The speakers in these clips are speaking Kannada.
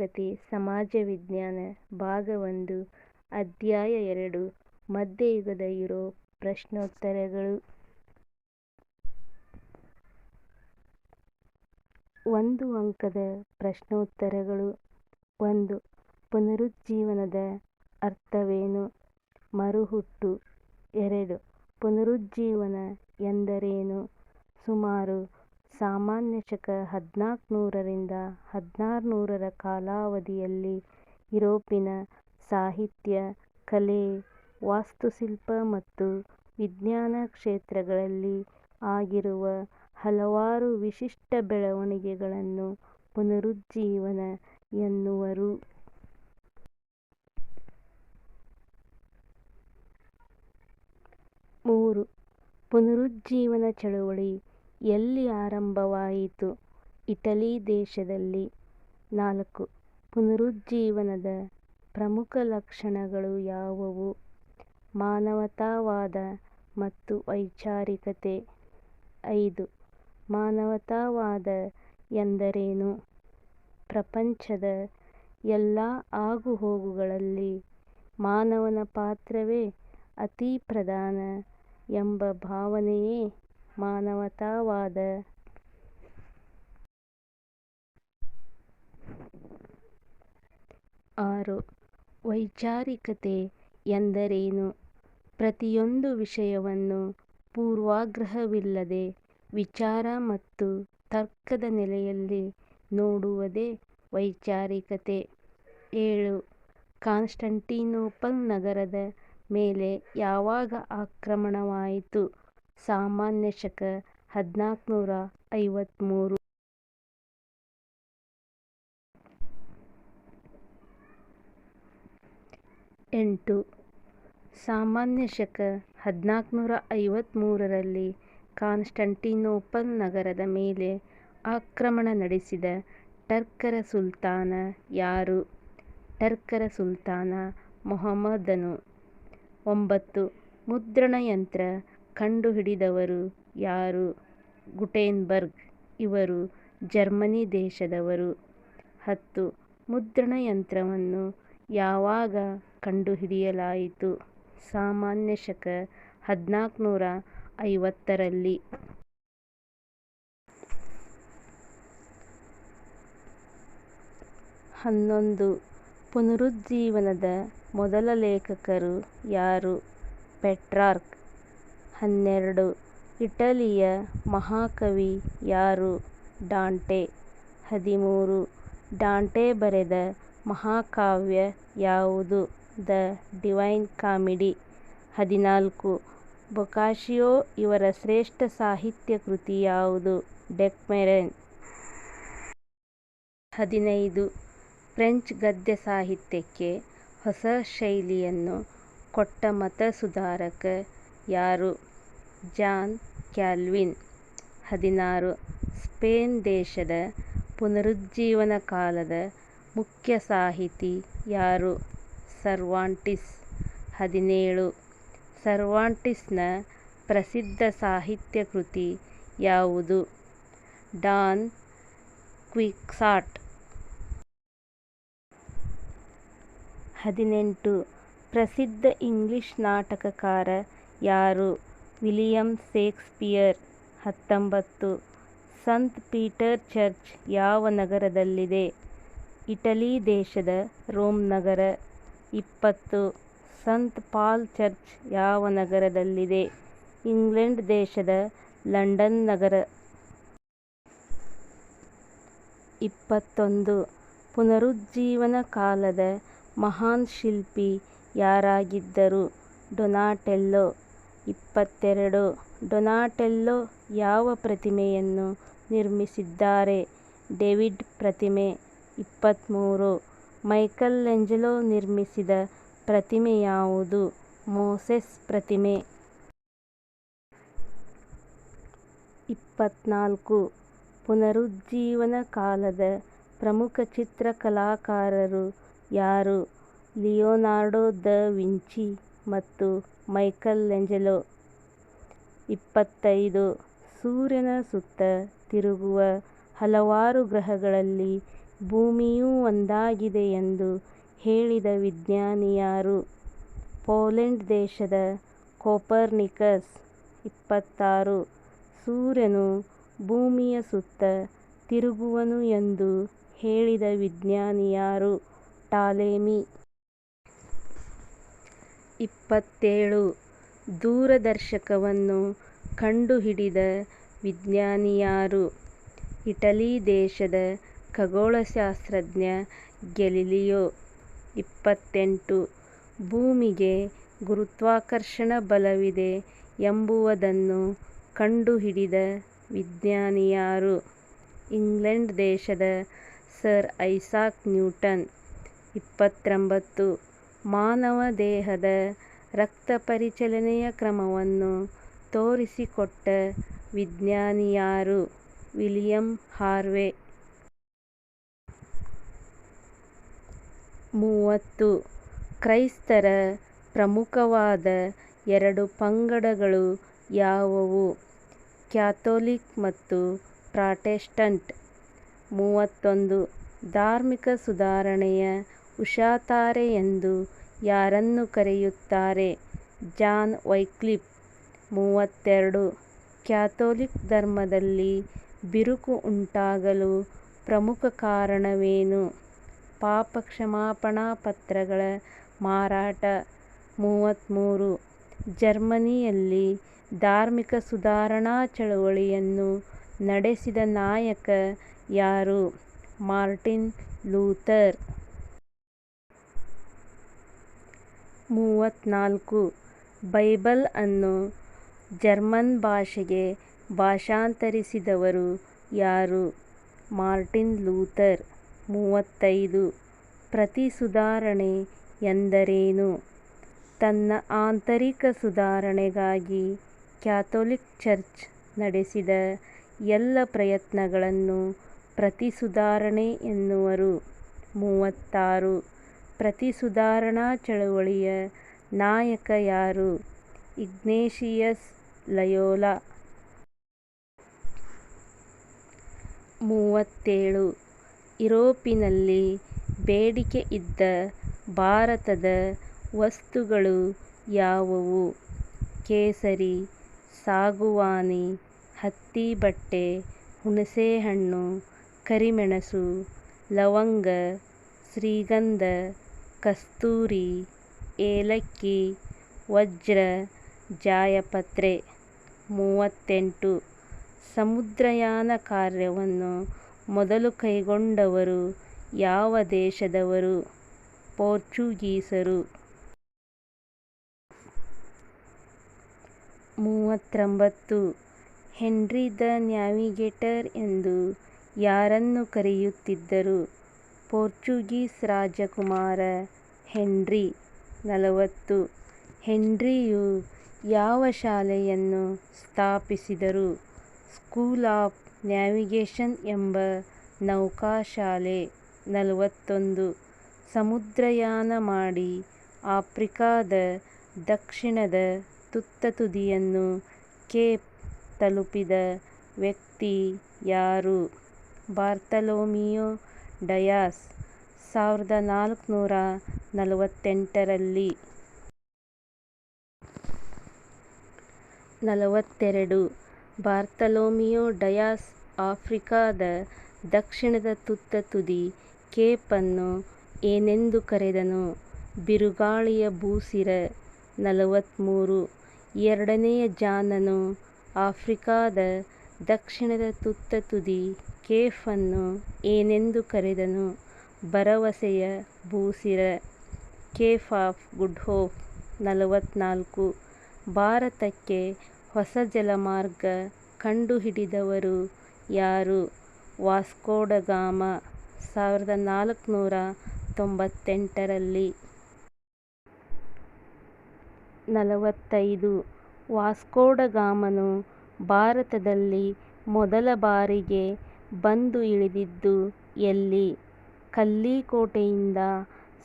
ತರಗತಿ ಸಮಾಜ ವಿಜ್ಞಾನ ಭಾಗ 1 ಅಧ್ಯಾಯ 2 ಮಧ್ಯಯುಗದ ಯುರೋಪ್ ಪ್ರಶ್ನೋತ್ತರಗಳು. 1 ಅಂಕದ ಪ್ರಶ್ನೋತ್ತರಗಳು. 1. ಪುನರುಜ್ಜೀವನದ ಅರ್ಥವೇನು? ಮರುಹುಟ್ಟು. 2. ಪುನರುಜ್ಜೀವನ ಎಂದರೇನು? ಸುಮಾರು ಸಾಮಾನ್ಯ ಶಕ 1400ರಿಂದ 1600ರ ಕಾಲಾವಧಿಯಲ್ಲಿ ಯುರೋಪಿನ ಸಾಹಿತ್ಯ, ಕಲೆ, ವಾಸ್ತುಶಿಲ್ಪ ಮತ್ತು ವಿಜ್ಞಾನ ಕ್ಷೇತ್ರಗಳಲ್ಲಿ ಆಗಿರುವ ಹಲವಾರು ವಿಶಿಷ್ಟ ಬೆಳವಣಿಗೆಗಳನ್ನು ಪುನರುಜ್ಜೀವನ ಎನ್ನುವರು. 3. ಪುನರುಜ್ಜೀವನ ಚಳವಳಿ ಎಲ್ಲಿ ಆರಂಭವಾಯಿತು? ಇಟಲಿ ದೇಶದಲ್ಲಿ. 4. ಪುನರುಜ್ಜೀವನದ ಪ್ರಮುಖ ಲಕ್ಷಣಗಳು ಯಾವುವು? ಮಾನವತಾವಾದ ಮತ್ತು ವೈಚಾರಿಕತೆ. 5. ಮಾನವತಾವಾದ ಎಂದರೇನು? ಪ್ರಪಂಚದ ಎಲ್ಲ ಆಗುಹೋಗುಗಳಲ್ಲಿ ಮಾನವನ ಪಾತ್ರವೇ ಅತಿ ಪ್ರಧಾನ ಎಂಬ ಭಾವನೆಯೇ ಮಾನವತಾವಾದ. 6. ವೈಚಾರಿಕತೆ ಎಂದರೇನು? ಪ್ರತಿಯೊಂದು ವಿಷಯವನ್ನು ಪೂರ್ವಾಗ್ರಹವಿಲ್ಲದೆ ವಿಚಾರ ಮತ್ತು ತರ್ಕದ ನೆಲೆಯಲ್ಲಿ ನೋಡುವುದೇ ವೈಚಾರಿಕತೆ. 7. ಕಾನ್ಸ್ಟಾಂಟಿನೋಪಲ್ ನಗರದ ಮೇಲೆ ಯಾವಾಗ ಆಕ್ರಮಣವಾಯಿತು? ಸಾಮಾನ್ಯ ಶಕ 1453. 8. ಸಾಮಾನ್ಯ ಶಕ 1453ರಲ್ಲಿ ಕಾನ್ಸ್ಟಾಂಟಿನೋಪಲ್ ನಗರದ ಮೇಲೆ ಆಕ್ರಮಣ ನಡೆಸಿದ ಟರ್ಕರ ಸುಲ್ತಾನ ಯಾರು? ಟರ್ಕರ ಸುಲ್ತಾನ ಮೊಹಮ್ಮದನು. 9. ಮುದ್ರಣಯಂತ್ರ ಕಂಡುಹಿಡಿದವರು ಯಾರು? ಗುಟೆನ್ಬರ್ಗ್. ಇವರು ಜರ್ಮನಿ ದೇಶದವರು. 10. ಮುದ್ರಣಯಂತ್ರವನ್ನು ಯಾವಾಗ ಕಂಡುಹಿಡಿಯಲಾಯಿತು? ಸಾಮಾನ್ಯ ಶಕ 1450ರಲ್ಲಿ. 11. ಪುನರುಜ್ಜೀವನದ ಮೊದಲ ಲೇಖಕರು ಯಾರು? ಪೆಟ್ರಾರ್ಕ್. 12. ಇಟಲಿಯ ಮಹಾಕವಿ ಯಾರು? ಡಾಂಟೆ. 13. ಡಾಂಟೆ ಬರೆದ ಮಹಾಕಾವ್ಯ ಯಾವುದು? The divine comedy. 14. ಬೊಕಾಶಿಯೋ ಇವರ ಶ್ರೇಷ್ಠ ಸಾಹಿತ್ಯ ಕೃತಿ ಯಾವುದು? ಡೆಕ್ಮೆರನ್. 15. ಫ್ರೆಂಚ್ ಗದ್ಯ ಸಾಹಿತ್ಯಕ್ಕೆ ಹೊಸ ಶೈಲಿಯನ್ನು ಕೊಟ್ಟ ಮತಸುಧಾರಕ ಯಾರು? John Calvin. 16. ಸ್ಪೇನ್ ದೇಶದ ಪುನರುಜ್ಜೀವನ ಕಾಲದ ಮುಖ್ಯ ಸಾಹಿತಿ ಯಾರು? ಸರ್ವಾಂಟಿಸ್. 17. ಸರ್ವಾಂಟಿಸ್ನ ಪ್ರಸಿದ್ಧ ಸಾಹಿತ್ಯ ಕೃತಿ ಯಾವುದು? ಡಾನ್ ಕ್ವಿಕ್ಸಾಟ್. 18. ಪ್ರಸಿದ್ಧ ಇಂಗ್ಲಿಷ್ ನಾಟಕಕಾರ ಯಾರು? William Shakespeare. 19. ಸಂತ್ ಪೀಟರ್ ಚರ್ಚ್ ಯಾವ ನಗರದಲ್ಲಿದೆ? ಇಟಲಿ ದೇಶದ ರೋಮ್ ನಗರ. 20. ಸಂತ್ ಪಾಲ್ ಚರ್ಚ್ ಯಾವ ನಗರದಲ್ಲಿದೆ? ಇಂಗ್ಲೆಂಡ್ ದೇಶದ ಲಂಡನ್ ನಗರ. 21. ಪುನರುಜ್ಜೀವನ ಕಾಲದ ಮಹಾನ್ ಶಿಲ್ಪಿ ಯಾರಾಗಿದ್ದರು? ಡೊನಾಟೆಲ್ಲೊ. 22. ಡೊನಾಟೆಲ್ಲೊ ಯಾವ ಪ್ರತಿಮೆಯನ್ನು ನಿರ್ಮಿಸಿದ್ದಾರೆ? ಡೇವಿಡ್ ಪ್ರತಿಮೆ. 23. ಮೈಕಲ್ಏಂಜಲೊ ನಿರ್ಮಿಸಿದ ಪ್ರತಿಮೆ ಯಾವುದು? ಮೋಸೆಸ್ ಪ್ರತಿಮೆ. 24. ಪುನರುಜ್ಜೀವನ ಕಾಲದ ಪ್ರಮುಖ ಚಿತ್ರಕಲಾಕಾರರು ಯಾರು? ಲಿಯೋನಾರ್ಡೊ ದ ವಿಂಚಿ ಮತ್ತು ಮೈಕಲ್ಏಂಜಲೊ. 25. ಸೂರ್ಯನ ಸುತ್ತ ತಿರುಗುವ ಹಲವಾರು ಗ್ರಹಗಳಲ್ಲಿ ಭೂಮಿಯೂ ಒಂದಾಗಿದೆ ಎಂದು ಹೇಳಿದ ವಿಜ್ಞಾನಿ ಯಾರು? ಪೋಲೆಂಡ್ ದೇಶದ ಕೋಪರ್ನಿಕಸ್. 26. ಸೂರ್ಯನು ಭೂಮಿಯ ಸುತ್ತ ತಿರುಗುವನು ಎಂದು ಹೇಳಿದ ವಿಜ್ಞಾನಿ ಯಾರು? ಟಾಲೆಮಿ. 27. ದೂರದರ್ಶಕವನ್ನು ಕಂಡುಹಿಡಿದ ವಿಜ್ಞಾನಿ ಯಾರು? ಇಟಲಿ ದೇಶದ ಖಗೋಳಶಾಸ್ತ್ರಜ್ಞ ಗ್ಯಾಲಿಲಿಯೋ. 28. ಭೂಮಿಗೆ ಗುರುತ್ವಾಕರ್ಷಣ ಬಲವಿದೆ ಎಂಬುದನ್ನು ಕಂಡುಹಿಡಿದ ವಿಜ್ಞಾನಿ ಯಾರು? ಇಂಗ್ಲೆಂಡ್ ದೇಶದ ಸರ್ ಐಸಾಕ್ ನ್ಯೂಟನ್. 29. ಮಾನವ ದೇಹದ ರಕ್ತ ಪರಿಚಲನೆಯ ಕ್ರಮವನ್ನು ತೋರಿಸಿಕೊಟ್ಟ ವಿಜ್ಞಾನಿ ಯಾರು? William Harvey. 30. ಕ್ರೈಸ್ತರ ಪ್ರಮುಖವಾದ 2 ಪಂಗಡಗಳು ಯಾವುವು? ಕ್ಯಾಥೋಲಿಕ್ ಮತ್ತು ಪ್ರಾಟೆಸ್ಟಂಟ್. 31. ಧಾರ್ಮಿಕ ಸುಧಾರಣೆಯ ಉಷಾತಾರೆ ಎಂದು ಯಾರನ್ನು ಕರೆಯುತ್ತಾರೆ? John Wycliffe. 32. ಕ್ಯಾಥೋಲಿಕ್ ಧರ್ಮದಲ್ಲಿ ಬಿರುಕು ಉಂಟಾಗಲು ಪ್ರಮುಖ ಕಾರಣವೇನು? ಪಾಪಕ್ಷಮಾಪಣಾ ಪತ್ರಗಳ ಮಾರಾಟ. 33. ಜರ್ಮನಿಯಲ್ಲಿ ಧಾರ್ಮಿಕ ಸುಧಾರಣಾ ಚಳವಳಿಯನ್ನು ನಡೆಸಿದ ನಾಯಕ ಯಾರು? Martin Luther. 34. ಬೈಬಲ್ ಅನ್ನು ಜರ್ಮನ್ ಭಾಷೆಗೆ ಭಾಷಾಂತರಿಸಿದವರು ಯಾರು? Martin Luther. 35. ಪ್ರತಿ ಸುಧಾರಣೆ ಎಂದರೇನು? ತನ್ನ ಆಂತರಿಕ ಸುಧಾರಣೆಗಾಗಿ ಕ್ಯಾಥೋಲಿಕ್ ಚರ್ಚ್ ನಡೆಸಿದ ಎಲ್ಲ ಪ್ರಯತ್ನಗಳನ್ನು ಪ್ರತಿ ಸುಧಾರಣೆ ಎನ್ನುವರು. 36. ಪ್ರತಿ ಸುಧಾರಣಾ ಚಳವಳಿಯ ನಾಯಕ ಯಾರು? Ignatius Loyola. 37. ಯುರೋಪಿನಲ್ಲಿ ಬೇಡಿಕೆ ಇದ್ದ ಭಾರತದ ವಸ್ತುಗಳು ಯಾವುವು? ಕೇಸರಿ, ಸಾಗುವಾನಿ, ಹತ್ತಿ ಬಟ್ಟೆ, ಹುಣಸೆಹಣ್ಣು, ಕರಿಮೆಣಸು, ಲವಂಗ, ಶ್ರೀಗಂಧ, ಕಸ್ತೂರಿ, ಏಲಕ್ಕಿ, ವಜ್ರ, ಜಾಯಪತ್ರೆ. 38. ಸಮುದ್ರಯಾನ ಕಾರ್ಯವನ್ನು ಮೊದಲು ಕೈಗೊಂಡವರು ಯಾವ ದೇಶದವರು? ಪೋರ್ಚುಗೀಸರು. 39. ಹೆನ್ರಿ ದ ನ್ಯಾವಿಗೇಟರ್ ಎಂದು ಯಾರನ್ನು ಕರೆಯುತ್ತಿದ್ದರು? ಪೋರ್ಚುಗೀಸ್ ರಾಜಕುಮಾರ ಹೆನ್ರಿ. 40. ಹೆನ್ರಿಯು ಯಾವ ಶಾಲೆಯನ್ನು ಸ್ಥಾಪಿಸಿದರು? ಸ್ಕೂಲ್ ಆಫ್ ನ್ಯಾವಿಗೇಷನ್ ಎಂಬ ನೌಕಾಶಾಲೆ. 41. ಸಮುದ್ರಯಾನ ಮಾಡಿ ಆಫ್ರಿಕಾದ ದಕ್ಷಿಣದ ತುತ್ತತುದಿಯನ್ನು ಕೇಪ್ ತಲುಪಿದ ವ್ಯಕ್ತಿ ಯಾರು? ಬಾರ್ತಲೋಮಿಯೊ ಡಯಾಸ್. 1448ರಲ್ಲಿ. 42. ಬಾರ್ತಲೋಮಿಯೊ ಡಯಾಸ್ ಆಫ್ರಿಕಾದ ದಕ್ಷಿಣದ ತುತ್ತತುದಿ ಕೇಪ್ ಅನ್ನು ಏನೆಂದು ಕರೆದನು? ಬಿರುಗಾಳಿಯ ಬೂಸಿರ. 43. ಎರಡನೆಯ ಜಾನನು ಆಫ್ರಿಕಾದ ದಕ್ಷಿಣದ ತುತ್ತತುದಿ ಕೇಪ್ ಅನ್ನು ಏನೆಂದು ಕರೆದನು? ಭರವಸೆಯ ಬೂಸಿರ. Cape of good hope. 44. ಭಾರತಕ್ಕೆ ಹೊಸ ಜಲಮಾರ್ಗ ಕಂಡುಹಿಡಿದವರು ಯಾರು? ವಾಸ್ಕೋ ಡ ಗಾಮ. 1498ರಲ್ಲಿ. 45. ವಾಸ್ಕೋ ಡ ಗಾಮನು ಭಾರತದಲ್ಲಿ ಮೊದಲ ಬಾರಿಗೆ ಬಂದು ಇಳಿದಿದ್ದು ಎಲ್ಲಿ? ಕಲ್ಲಿಕೋಟೆಯಿಂದ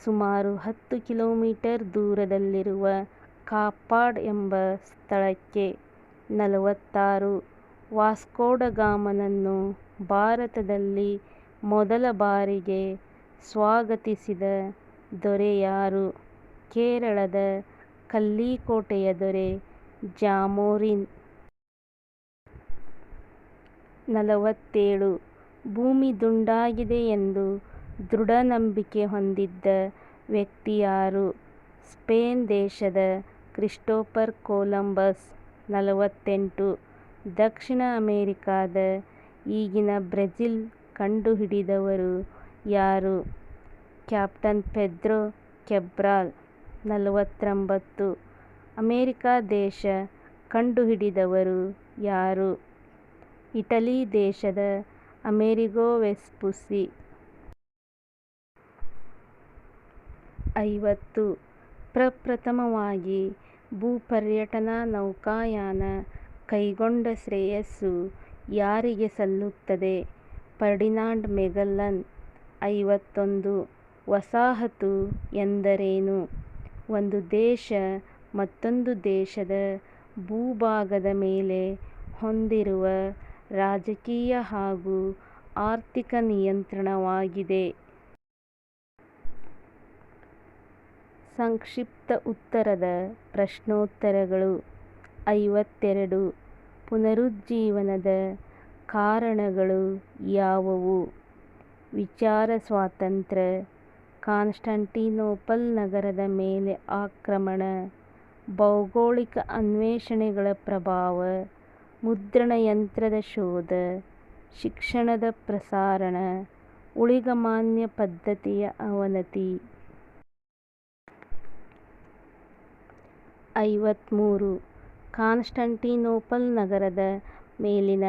ಸುಮಾರು 10 ಕಿಲೋಮೀಟರ್ ದೂರದಲ್ಲಿರುವ ಕಾಪಾಡ್ ಎಂಬ ಸ್ಥಳಕ್ಕೆ. 46. ವಾಸ್ಕೋ ಡ ಗಾಮನನ್ನು ಭಾರತದಲ್ಲಿ ಮೊದಲ ಬಾರಿಗೆ ಸ್ವಾಗತಿಸಿದ ದೊರೆ ಯಾರು? ಕೇರಳದ ಕಲ್ಲಿಕೋಟೆಯ ದೊರೆ ಜಾಮೋರಿನ್. 47. ಭೂಮಿ ದುಂಡಾಗಿದೆ ಎಂದು ದೃಢ ನಂಬಿಕೆ ಹೊಂದಿದ್ದ ವ್ಯಕ್ತಿ ಯಾರು? ಸ್ಪೇನ್ ದೇಶದ ಕ್ರಿಸ್ಟೋಫರ್ ಕೊಲಂಬಸ್. 48. ದಕ್ಷಿಣ ಅಮೆರಿಕಾದ ಈಗಿನ ಬ್ರೆಜಿಲ್ ಕಂಡುಹಿಡಿದವರು ಯಾರು? ಕ್ಯಾಪ್ಟನ್ ಪೆದ್ರೋ ಕ್ಯಾಬ್ರಾಲ್. 49. ಅಮೆರಿಕ ದೇಶ ಕಂಡುಹಿಡಿದವರು ಯಾರು? ಇಟಲಿ ದೇಶದ ಅಮೆರಿಗೋ ವೆಸ್ಪುಸಿ. 50. ಪ್ರಪ್ರಥಮವಾಗಿ ಭೂಪರ್ಯಟನಾ ನೌಕಾಯಾನ ಕೈಗೊಂಡ ಶ್ರೇಯಸ್ಸು ಯಾರಿಗೆ ಸಲ್ಲುತ್ತದೆ? ಫರ್ಡಿನಾಂಡ್ ಮೆಗೆಲ್ಲನ್. 51. ವಸಾಹತು ಎಂದರೇನು? ಒಂದು ದೇಶ ಮತ್ತೊಂದು ದೇಶದ ಭೂಭಾಗದ ಮೇಲೆ ಹೊಂದಿರುವ ರಾಜಕೀಯ ಹಾಗೂ ಆರ್ಥಿಕ ನಿಯಂತ್ರಣವಾಗಿದೆ. ಸಂಕ್ಷಿಪ್ತ ಉತ್ತರದ ಪ್ರಶ್ನೋತ್ತರಗಳು. 52. ಪುನರುಜ್ಜೀವನದ ಕಾರಣಗಳು ಯಾವುವು? ವಿಚಾರ ಸ್ವಾತಂತ್ರ್ಯ, ಕಾನ್ಸ್ಟಾಂಟಿನೋಪಲ್ ನಗರದ ಮೇಲೆ ಆಕ್ರಮಣ, ಭೌಗೋಳಿಕ ಅನ್ವೇಷಣೆಗಳ ಪ್ರಭಾವ, ಮುದ್ರಣಯಂತ್ರದ ಶೋಧ, ಶಿಕ್ಷಣದ ಪ್ರಸಾರಣ, ಊಳಿಗಮಾನ್ಯ ಪದ್ಧತಿಯ ಅವನತಿ. 53. ಕಾನ್ಸ್ಟಾಂಟಿನೋಪಲ್ ನಗರದ ಮೇಲಿನ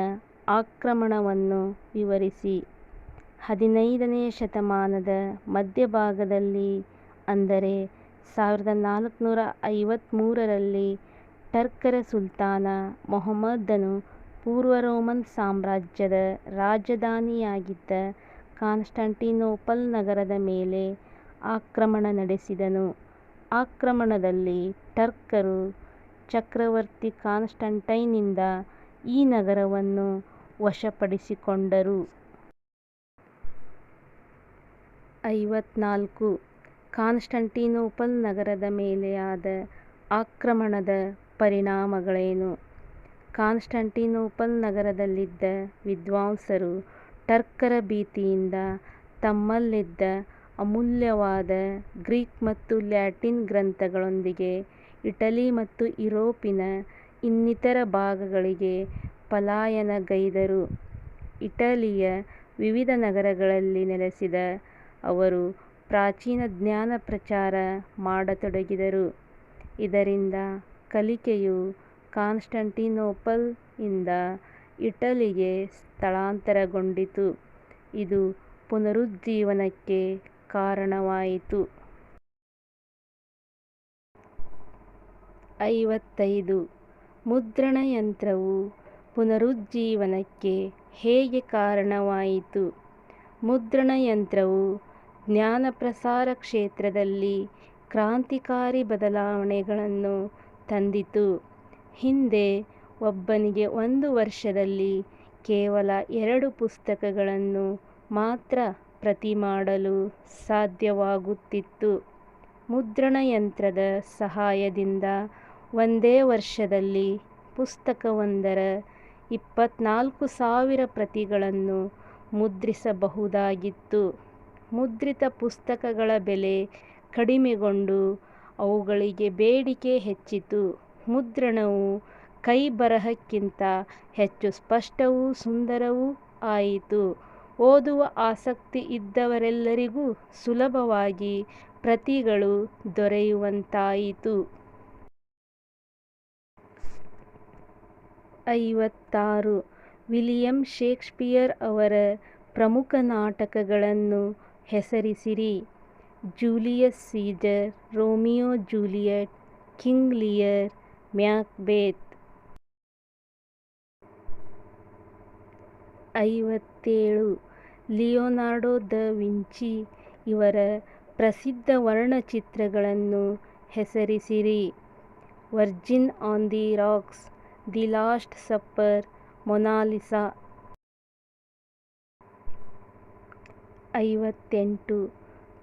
ಆಕ್ರಮಣವನ್ನು ವಿವರಿಸಿ. 15ನೇ ಶತಮಾನದ ಮಧ್ಯಭಾಗದಲ್ಲಿ ಅಂದರೆ 1453ರಲ್ಲಿ ಟರ್ಕರ ಸುಲ್ತಾನ ಮೊಹಮ್ಮದನು ಪೂರ್ವ ರೋಮನ್ ಸಾಮ್ರಾಜ್ಯದ ರಾಜಧಾನಿಯಾಗಿದ್ದ ಕಾನ್ಸ್ಟಾಂಟಿನೋಪಲ್ ನಗರದ ಮೇಲೆ ಆಕ್ರಮಣ ನಡೆಸಿದನು. ಆಕ್ರಮಣದಲ್ಲಿ ಟರ್ಕರು ಚಕ್ರವರ್ತಿ ಕಾನ್ಸ್ಟಂಟೈನ್ನಿಂದ ಈ ನಗರವನ್ನು ವಶಪಡಿಸಿಕೊಂಡರು. 54. ಕಾನ್ಸ್ಟಾಂಟಿನೋಪಲ್ ನಗರದ ಮೇಲೆ ಆದ ಆಕ್ರಮಣದ ಪರಿಣಾಮಗಳೇನು? ಕಾನ್ಸ್ಟಾಂಟಿನೋಪಲ್ ನಗರದಲ್ಲಿದ್ದ ವಿದ್ವಾಂಸರು ಟರ್ಕರ ಭೀತಿಯಿಂದ ತಮ್ಮಲ್ಲಿದ್ದ ಅಮೂಲ್ಯವಾದ ಗ್ರೀಕ್ ಮತ್ತು ಲ್ಯಾಟಿನ್ ಗ್ರಂಥಗಳೊಂದಿಗೆ ಇಟಲಿ ಮತ್ತು ಯುರೋಪಿನ ಇನ್ನಿತರ ಭಾಗಗಳಿಗೆ ಪಲಾಯನಗೈದರು. ಇಟಲಿಯ ವಿವಿಧ ನಗರಗಳಲ್ಲಿ ನೆಲೆಸಿದ ಅವರು ಪ್ರಾಚೀನ ಜ್ಞಾನ ಪ್ರಚಾರ ಮಾಡತೊಡಗಿದರು. ಇದರಿಂದ ಕಲಿಕೆಯು ಕಾನ್ಸ್ಟಾಂಟಿನೋಪಲ್ ಇಂದ ಇಟಲಿಗೆ ಸ್ಥಳಾಂತರಗೊಂಡಿತು. ಇದು ಪುನರುಜ್ಜೀವನಕ್ಕೆ ಕಾರಣವಾಯಿತು. 55. ಮುದ್ರಣಯಂತ್ರವು ಪುನರುಜ್ಜೀವನಕ್ಕೆ ಹೇಗೆ ಕಾರಣವಾಯಿತು? ಮುದ್ರಣಯಂತ್ರವು ಜ್ಞಾನಪ್ರಸಾರ ಕ್ಷೇತ್ರದಲ್ಲಿ ಕ್ರಾಂತಿಕಾರಿ ಬದಲಾವಣೆಗಳನ್ನು ತಂದಿತು. ಹಿಂದೆ ಒಬ್ಬನಿಗೆ ಒಂದು ವರ್ಷದಲ್ಲಿ ಕೇವಲ 2 ಪುಸ್ತಕಗಳನ್ನು ಮಾತ್ರ ಪ್ರತಿ ಮಾಡಲು ಸಾಧ್ಯವಾಗುತ್ತಿತ್ತು. ಮುದ್ರಣಯಂತ್ರದ ಸಹಾಯದಿಂದ ಒಂದೇ ವರ್ಷದಲ್ಲಿ ಪುಸ್ತಕವೊಂದರ 24,000 ಪ್ರತಿಗಳನ್ನು ಮುದ್ರಿಸಬಹುದಾಗಿತ್ತು. ಮುದ್ರಿತ ಪುಸ್ತಕಗಳ ಬೆಲೆ ಕಡಿಮೆಗೊಂಡು ಅವುಗಳಿಗೆ ಬೇಡಿಕೆ ಹೆಚ್ಚಿತು. ಮುದ್ರಣವು ಕೈಬರಹಕ್ಕಿಂತ ಹೆಚ್ಚು ಸ್ಪಷ್ಟವೂ ಸುಂದರವೂ ಆಯಿತು. ಓದುವ ಆಸಕ್ತಿ ಇದ್ದವರೆಲ್ಲರಿಗೂ ಸುಲಭವಾಗಿ ಪ್ರತಿಗಳು ದೊರೆಯುವಂತಾಯಿತು. 56. ವಿಲಿಯಂ ಷೇಕ್ಸ್ಪಿಯರ್ ಅವರ ಪ್ರಮುಖ ನಾಟಕಗಳನ್ನು ಹೆಸರಿಸಿರಿ. Julius Caesar, Romeo Juliet, King Lear, Macbeth. 57. Leonardo da Vinci ಇವರ ಪ್ರಸಿದ್ಧ ವರ್ಣಚಿತ್ರಗಳನ್ನು ಹೆಸರಿಸಿರಿ. Virgin on the Rocks, the Last Supper, Mona Lisa. 58.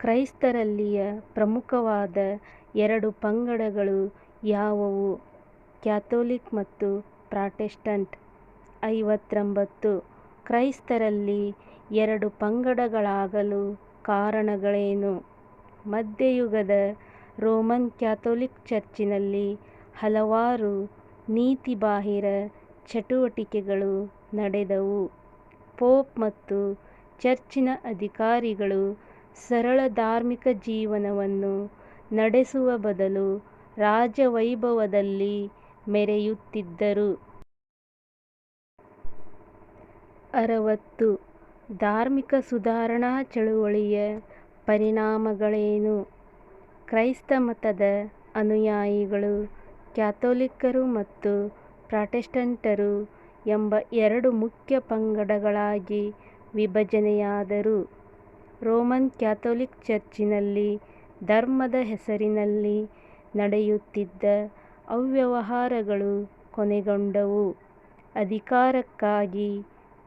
ಕ್ರೈಸ್ತರಲ್ಲಿಯ ಪ್ರಮುಖವಾದ 2 ಪಂಗಡಗಳು ಯಾವುವು? ಕ್ಯಾಥೋಲಿಕ್ ಮತ್ತು ಪ್ರಾಟೆಸ್ಟಂಟ್. 59. ಕ್ರೈಸ್ತರಲ್ಲಿ 2 ಪಂಗಡಗಳಾಗಲು ಕಾರಣಗಳೇನು? ಮಧ್ಯಯುಗದ ರೋಮನ್ ಕ್ಯಾಥೋಲಿಕ್ ಚರ್ಚಿನಲ್ಲಿ ಹಲವಾರು ನೀತಿಬಾಹಿರ ಚಟುವಟಿಕೆಗಳು ನಡೆದವು. ಪೋಪ್ ಮತ್ತು ಚರ್ಚಿನ ಅಧಿಕಾರಿಗಳು ಸರಳ ಧಾರ್ಮಿಕ ಜೀವನವನ್ನು ನಡೆಸುವ ಬದಲು ರಾಜವೈಭವದಲ್ಲಿ ಮೆರೆಯುತ್ತಿದ್ದರು. 60. ಧಾರ್ಮಿಕ ಸುಧಾರಣಾ ಚಳುವಳಿಯ ಪರಿಣಾಮಗಳೇನು? ಕ್ರೈಸ್ತ ಮತದ ಅನುಯಾಯಿಗಳು ಕ್ಯಾಥೋಲಿಕ್ಕರು ಮತ್ತು ಪ್ರಾಟೆಸ್ಟಂಟರು ಎಂಬ 2 ಮುಖ್ಯ ಪಂಗಡಗಳಾಗಿ ವಿಭಜನೆಯಾದರು. ರೋಮನ್ ಕ್ಯಾಥೋಲಿಕ್ ಚರ್ಚಿನಲ್ಲಿ ಧರ್ಮದ ಹೆಸರಿನಲ್ಲಿ ನಡೆಯುತ್ತಿದ್ದ ಅವ್ಯವಹಾರಗಳು ಕೊನೆಗೊಂಡವು. ಅಧಿಕಾರಕ್ಕಾಗಿ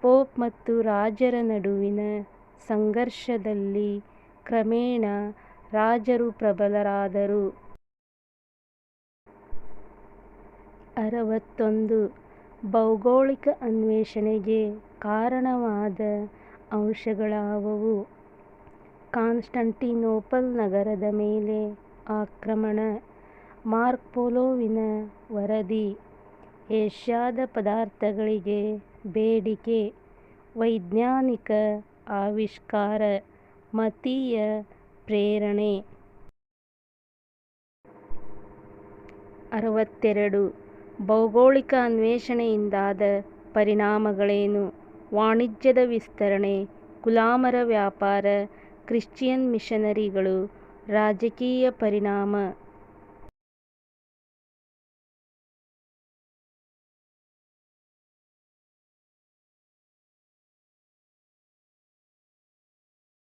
ಪೋಪ್ ಮತ್ತು ರಾಜರ ನಡುವಿನ ಸಂಘರ್ಷದಲ್ಲಿ ಕ್ರಮೇಣ ರಾಜರು ಪ್ರಬಲರಾದರು. 61. ಭೌಗೋಳಿಕ ಅನ್ವೇಷಣೆಗೆ ಕಾರಣವಾದ ಅಂಶಗಳಾವುವು? ಕಾನ್ಸ್ಟಾಂಟಿನೋಪಲ್ ನಗರದ ಮೇಲೆ ಆಕ್ರಮಣ, ಮಾರ್ಕ್ ಪೋಲೋವಿನ ವರದಿ, ಏಷ್ಯಾದ ಪದಾರ್ಥಗಳಿಗೆ ಬೇಡಿಕೆ, ವೈಜ್ಞಾನಿಕ ಆವಿಷ್ಕಾರ, ಮತೀಯ ಪ್ರೇರಣೆ. 62. ಭೌಗೋಳಿಕ ಅನ್ವೇಷಣೆಯಿಂದಾದ ಪರಿಣಾಮಗಳೇನು? ವಾಣಿಜ್ಯದ ವಿಸ್ತರಣೆ, ಗುಲಾಮರ ವ್ಯಾಪಾರ, ಕ್ರಿಶ್ಚಿಯನ್ ಮಿಷನರಿಗಳು, ರಾಜಕೀಯ ಪರಿಣಾಮ.